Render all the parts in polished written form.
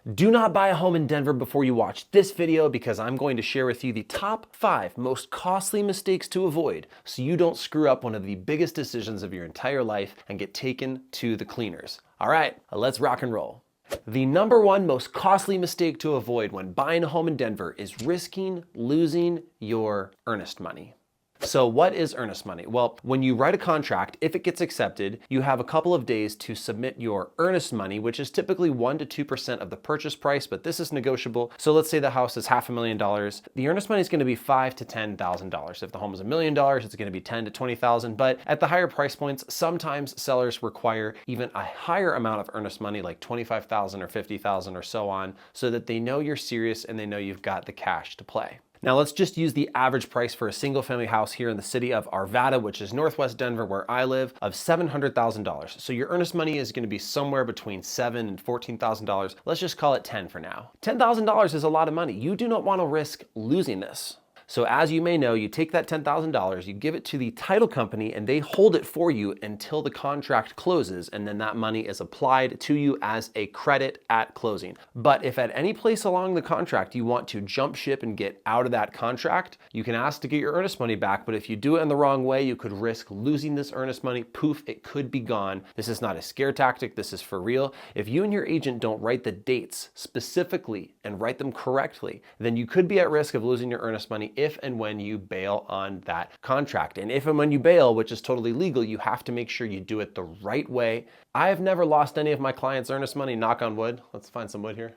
Do not buy a home in Denver before you watch this video because I'm going to share with you the top 5 most costly mistakes to avoid so you don't screw up one of the biggest decisions of your entire life and get taken to the cleaners. All right, let's rock and roll. The number 1 most costly mistake to avoid when buying a home in Denver is risking losing your earnest money. So what is earnest money? Well, when you write a contract, if it gets accepted, you have a couple of days to submit your earnest money, which is typically 1 to 2% of the purchase price, but this is negotiable. So let's say the house is $500,000. The earnest money is going to be $5,000 to $10,000. If the home is $1 million, it's going to be $10,000 to $20,000. But at the higher price points, sometimes sellers require even a higher amount of earnest money, like $25,000 or $50,000 or so on, so that they know you're serious and they know you've got the cash to play. Now let's just use the average price for a single family house here in the city of Arvada, which is northwest Denver where I live, of $700,000. So your earnest money is going to be somewhere between $7,000 and $14,000. Let's just call it 10 for now. $10,000 is a lot of money. You do not want to risk losing this. So as you may know, you take that $10,000, you give it to the title company and they hold it for you until the contract closes, and then that money is applied to you as a credit at closing. But if at any place along the contract you want to jump ship and get out of that contract, you can ask to get your earnest money back, but if you do it in the wrong way, you could risk losing this earnest money. Poof, it could be gone. This is not a scare tactic, this is for real. If you and your agent don't write the dates specifically and write them correctly, then you could be at risk of losing your earnest money if and when you bail on that contract. And if and when you bail, which is totally legal, you have to make sure you do it the right way. I have never lost any of my clients' earnest money, knock on wood. Let's find some wood here.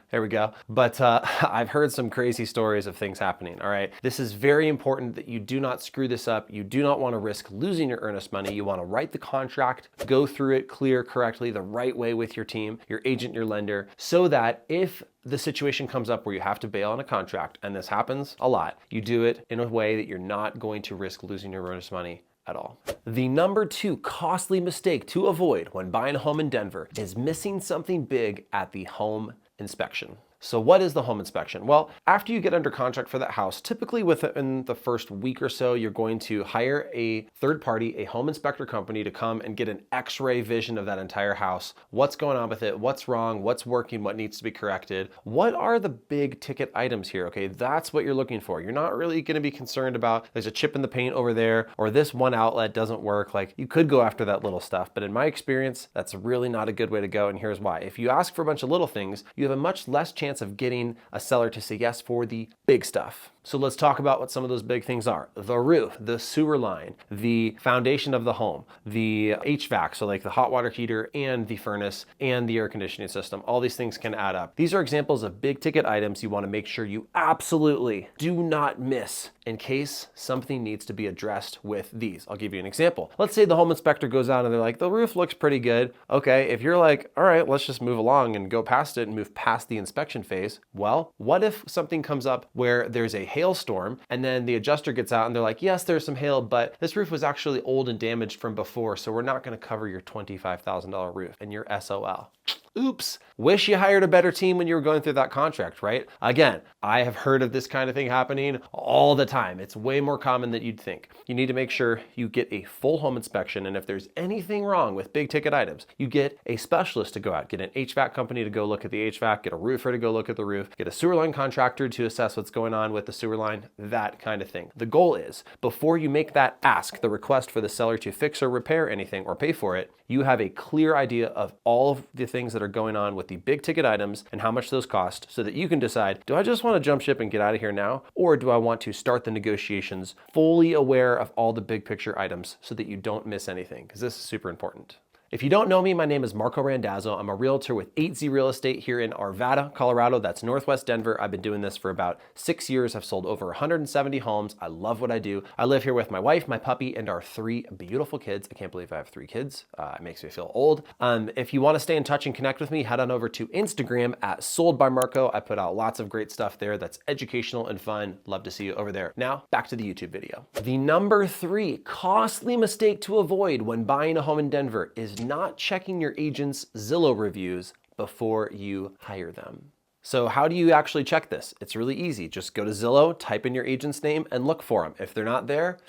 There we go. But I've heard some crazy stories of things happening, all right? This is very important that you do not screw this up. You do not want to risk losing your earnest money. You want to write the contract, go through it clear correctly, the right way with your team, your agent, your lender, so that if the situation comes up where you have to bail on a contract, and this happens a lot, you do it in a way that you're not going to risk losing your earnest money at all. The number 2 costly mistake to avoid when buying a home in Denver is missing something big at the home inspection. So what is the home inspection? Well, after you get under contract for that house, typically within the first week or so, you're going to hire a third party, a home inspector company, to come and get an x-ray vision of that entire house. What's going on with it? What's wrong? What's working? What needs to be corrected? What are the big ticket items here? Okay, that's what you're looking for. You're not really going to be concerned about there's a chip in the paint over there, or this one outlet doesn't work. Like, you could go after that little stuff, but in my experience, that's really not a good way to go, and here's why. If you ask for a bunch of little things, you have a much less chance of getting a seller to say yes for the big stuff. So let's talk about what some of those big things are. The roof, the sewer line, the foundation of the home, the HVAC, so like the hot water heater and the furnace and the air conditioning system. All these things can add up. These are examples of big ticket items you want to make sure you absolutely do not miss in case something needs to be addressed with these. I'll give you an example. Let's say the home inspector goes out and they're like, the roof looks pretty good. Okay, if you're like, all right, let's just move along and go past it and move past the inspection phase. Well, what if something comes up where there's a hailstorm and then the adjuster gets out and they're like, yes, there's some hail, but this roof was actually old and damaged from before, so we're not going to cover your $25,000 roof, and you're SOL. Oops. Wish you hired a better team when you were going through that contract, right? Again, I have heard of this kind of thing happening all the time. It's way more common than you'd think. You need to make sure you get a full home inspection, and if there's anything wrong with big ticket items, you get a specialist to go out, get an HVAC company to go look at the HVAC, get a roofer to go look at the roof, get a sewer line contractor to assess what's going on with the sewer line, that kind of thing. The goal is, before you make that ask, the request for the seller to fix or repair anything or pay for it, you have a clear idea of all of the things that are going on with the big ticket items and how much those cost, so that you can decide, do I just want to jump ship and get out of here now? Or do I want to start the negotiations fully aware of all the big picture items so that you don't miss anything? Because this is super important. If you don't know me, my name is Marco Randazzo. I'm a realtor with 8Z Real Estate here in Arvada, Colorado. That's northwest Denver. I've been doing this for about 6 years. I've sold over 170 homes. I love what I do. I live here with my wife, my puppy, and our 3 beautiful kids. I can't believe I have 3 kids. It makes me feel old. If you want to stay in touch and connect with me, head on over to Instagram at Sold by Marco. I put out lots of great stuff there that's educational and fun. Love to see you over there. Now, back to the YouTube video. The number 3 costly mistake to avoid when buying a home in Denver is not checking your agent's Zillow reviews before you hire them. So how do you actually check this? It's really easy. Just go to Zillow, type in your agent's name, and look for them. If they're not there,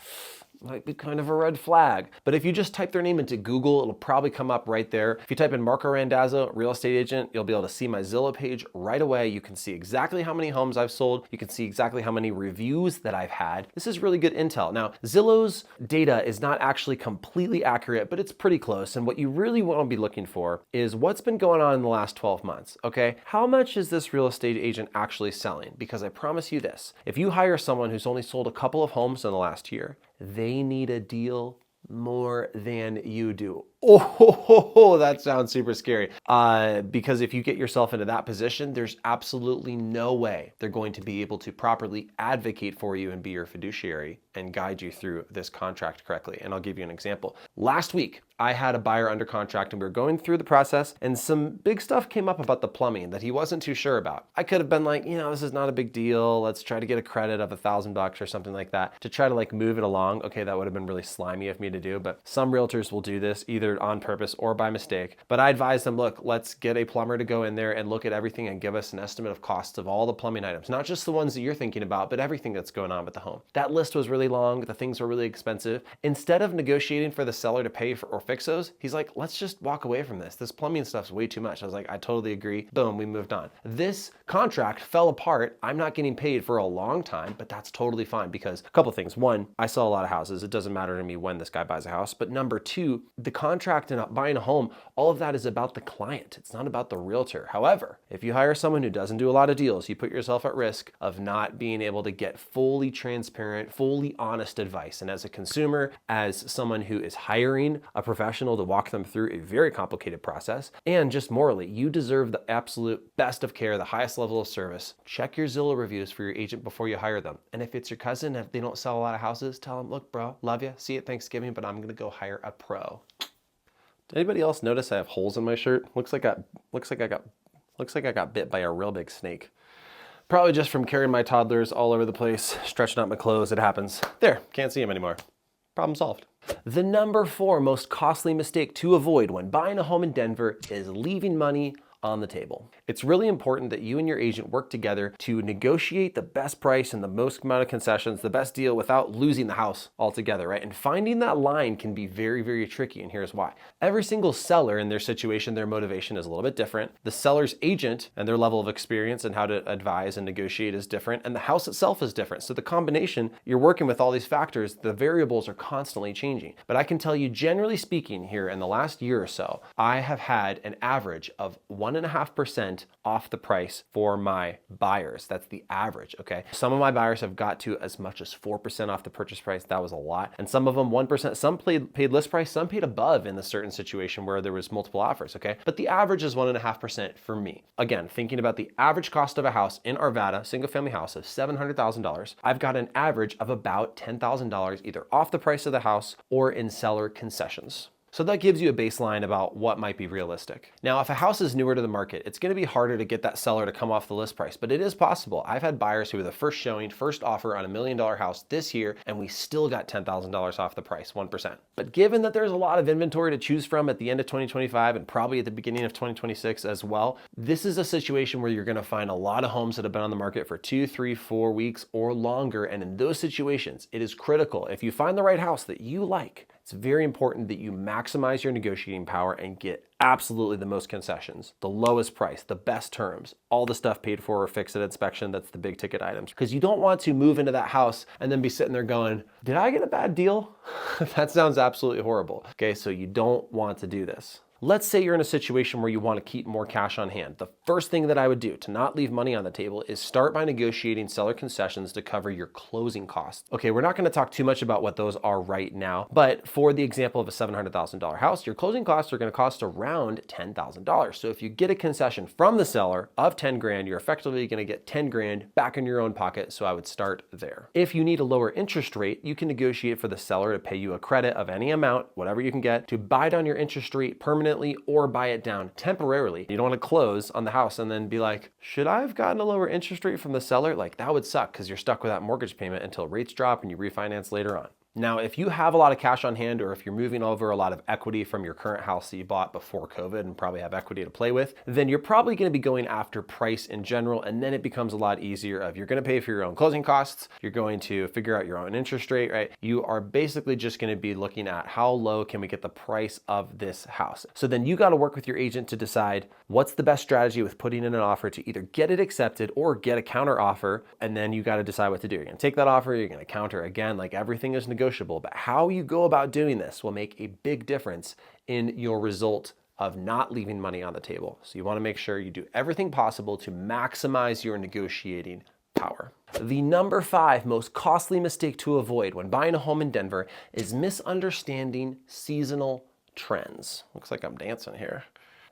might be kind of a red flag. But if you just type their name into Google, it'll probably come up right there. If you type in Marco Randazzo, real estate agent, you'll be able to see my Zillow page right away. You can see exactly how many homes I've sold. You can see exactly how many reviews that I've had. This is really good intel. Now, Zillow's data is not actually completely accurate, but it's pretty close. And what you really want to be looking for is what's been going on in the last 12 months, okay? How much is this real estate agent actually selling? Because I promise you this, if you hire someone who's only sold a couple of homes in the last year, they need a deal more than you do. Oh, that sounds super scary. Because if you get yourself into that position, there's absolutely no way they're going to be able to properly advocate for you and be your fiduciary and guide you through this contract correctly. And I'll give you an example. Last week, I had a buyer under contract and we were going through the process and some big stuff came up about the plumbing that he wasn't too sure about. I could have been like, this is not a big deal. Let's try to get a credit of $1,000 or something like that to try to like move it along. Okay, that would have been really slimy of me to do, but some realtors will do this either on purpose or by mistake. But I advise them, look, let's get a plumber to go in there and look at everything and give us an estimate of costs of all the plumbing items, not just the ones that you're thinking about, but everything that's going on with the home. That list was really long. The things were really expensive. Instead of negotiating for the seller to pay for or fix those, he's like, let's just walk away from this. This plumbing stuff's way too much. I was like, I totally agree. Boom, we moved on. This contract fell apart. I'm not getting paid for a long time, but that's totally fine because a couple things. One, I sell a lot of houses. It doesn't matter to me when this guy buys a house. But number two, the contract and buying a home, all of that is about the client. It's not about the realtor. However, if you hire someone who doesn't do a lot of deals, you put yourself at risk of not being able to get fully transparent, fully honest advice. And as a consumer, as someone who is hiring a professional to walk them through a very complicated process, and just morally, you deserve the absolute best of care, the highest level of service. Check your Zillow reviews for your agent before you hire them. And if it's your cousin, if they don't sell a lot of houses, tell them, look, bro, love you, see you at Thanksgiving, but I'm going to go hire a pro. Did anybody else notice I have holes in my shirt? Looks like I got bit by a real big snake. Probably just from carrying my toddlers all over the place, stretching out my clothes. It happens. There, can't see them anymore. Problem solved. The number 4 most costly mistake to avoid when buying a home in Denver is leaving money on the table. It's really important that you and your agent work together to negotiate the best price and the most amount of concessions, the best deal without losing the house altogether, right? And finding that line can be very, very tricky, and here's why. Every single seller in their situation, their motivation is a little bit different. The seller's agent and their level of experience and how to advise and negotiate is different, and the house itself is different. So the combination, you're working with all these factors, the variables are constantly changing. But I can tell you, generally speaking, here in the last year or so, I have had an average of 1.5% off the price for my buyers. That's the average, okay? Some of my buyers have got to as much as 4% off the purchase price. That was a lot. And some of them 1%, some paid list price, some paid above in the certain situation where there was multiple offers, okay? But the average is 1.5% for me. Again, thinking about the average cost of a house in Arvada, single family house of $700,000, I've got an average of about $10,000 either off the price of the house or in seller concessions. So that gives you a baseline about what might be realistic. Now, if a house is newer to the market, it's going to be harder to get that seller to come off the list price, but it is possible. I've had buyers who were the first showing, first offer on $1 million house this year, and we still got $10,000 off the price, 1%. But given that there's a lot of inventory to choose from at the end of 2025 and probably at the beginning of 2026 as well, this is a situation where you're going to find a lot of homes that have been on the market for 2, 3, 4 weeks or longer. And in those situations, it is critical. If you find the right house that you like, it's very important that you maximize your negotiating power and get absolutely the most concessions, the lowest price, the best terms, all the stuff paid for or fixed at inspection. That's the big ticket items. Because you don't want to move into that house and then be sitting there going, did I get a bad deal? That sounds absolutely horrible. Okay, so you don't want to do this. Let's say you're in a situation where you want to keep more cash on hand. The first thing that I would do to not leave money on the table is start by negotiating seller concessions to cover your closing costs. Okay, we're not going to talk too much about what those are right now, but for the example of a $700,000 house, your closing costs are going to cost around $10,000. So if you get a concession from the seller of 10 grand, you're effectively going to get 10 grand back in your own pocket. So I would start there. If you need a lower interest rate, you can negotiate for the seller to pay you a credit of any amount, whatever you can get, to buy down your interest rate permanently or buy it down temporarily. You don't want to close on the house and then be like, should I have gotten a lower interest rate from the seller? Like that would suck because you're stuck with that mortgage payment until rates drop and you refinance later on. Now, if you have a lot of cash on hand, or if you're moving over a lot of equity from your current house that you bought before COVID and probably have equity to play with, then you're probably going to be going after price in general, and then it becomes a lot easier of you're going to pay for your own closing costs, you're going to figure out your own interest rate, right? You are basically just going to be looking at how low can we get the price of this house. So then you got to work with your agent to decide what's the best strategy with putting in an offer to either get it accepted or get a counter offer, and then you got to decide what to do. You're going to take that offer, you're going to counter again, like everything is negotiable, but how you go about doing this will make a big difference in your result of not leaving money on the table. So you want to make sure you do everything possible to maximize your negotiating power. The number 5 most costly mistake to avoid when buying a home in Denver is misunderstanding seasonal trends. Looks like I'm dancing here.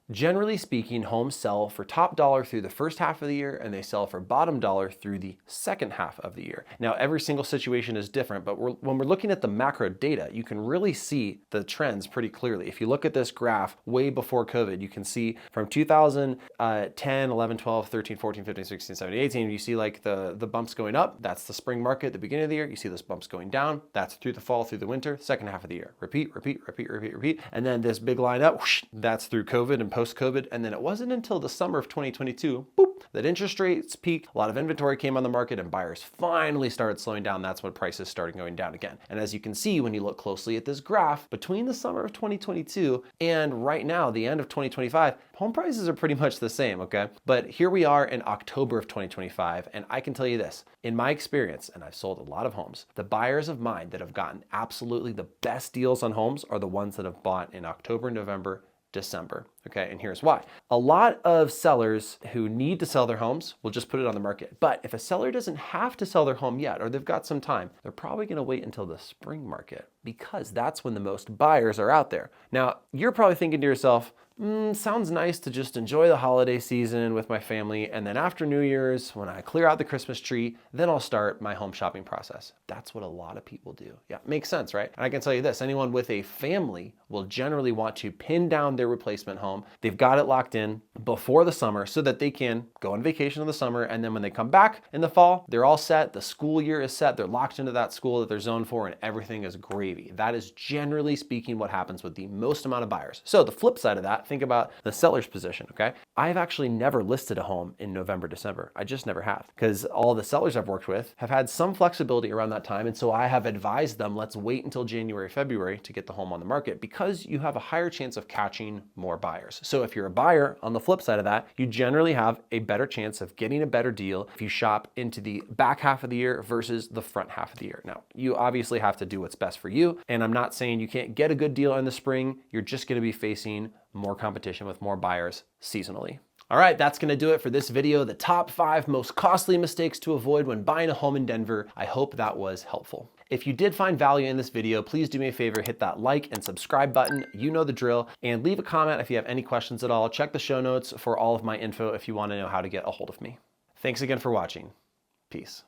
Generally speaking, homes sell for top dollar through the first half of the year, and they sell for bottom dollar through the second half of the year. Now, every single situation is different, but when we're looking at the macro data, you can really see the trends pretty clearly. If you look at this graph way before COVID, you can see from 2010, 11, 12, 13, 14, 15, 16, 17, 18, you see like the bumps going up. That's the spring market at the beginning of the year. You see those bumps going down. That's through the fall, through the winter, second half of the year. Repeat, repeat, repeat, repeat, repeat. And then this big line up, whoosh, that's through COVID and post-COVID, and then it wasn't until the summer of 2022, boop, that interest rates peaked, a lot of inventory came on the market, and buyers finally started slowing down. That's when prices started going down again. And as you can see, when you look closely at this graph, between the summer of 2022 and right now, the end of 2025, home prices are pretty much the same, okay? But here we are in October of 2025, and I can tell you this, in my experience, and I've sold a lot of homes, the buyers of mine that have gotten absolutely the best deals on homes are the ones that have bought in October, November, December, okay? And here's why. A lot of sellers who need to sell their homes will just put it on the market. But if a seller doesn't have to sell their home yet, or they've got some time, they're probably gonna wait until the spring market, because that's when the most buyers are out there. Now, you're probably thinking to yourself, sounds nice to just enjoy the holiday season with my family, and then after New Year's, when I clear out the Christmas tree, then I'll start my home shopping process. That's what a lot of people do. Yeah, makes sense, right? And I can tell you this, anyone with a family will generally want to pin down their replacement home. They've got it locked in before the summer so that they can go on vacation in the summer, and then when they come back in the fall, they're all set, the school year is set, they're locked into that school that they're zoned for, and everything is gravy. That is generally speaking what happens with the most amount of buyers. So the flip side of that, think about the seller's position, okay? I've actually never listed a home in November, December. I just never have, because all the sellers I've worked with have had some flexibility around that time, and so I have advised them, let's wait until January, February to get the home on the market, because you have a higher chance of catching more buyers. So if you're a buyer, on the flip side of that, you generally have a better chance of getting a better deal if you shop into the back half of the year versus the front half of the year. Now, you obviously have to do what's best for you, and I'm not saying you can't get a good deal in the spring. You're just gonna be facing more competition with more buyers seasonally. All right, that's gonna do it for this video, the top 5 most costly mistakes to avoid when buying a home in Denver. I hope that was helpful. If you did find value in this video, please do me a favor, hit that like and subscribe button. You know the drill, and leave a comment if you have any questions at all. Check the show notes for all of my info if you wanna know how to get a hold of me. Thanks again for watching. Peace.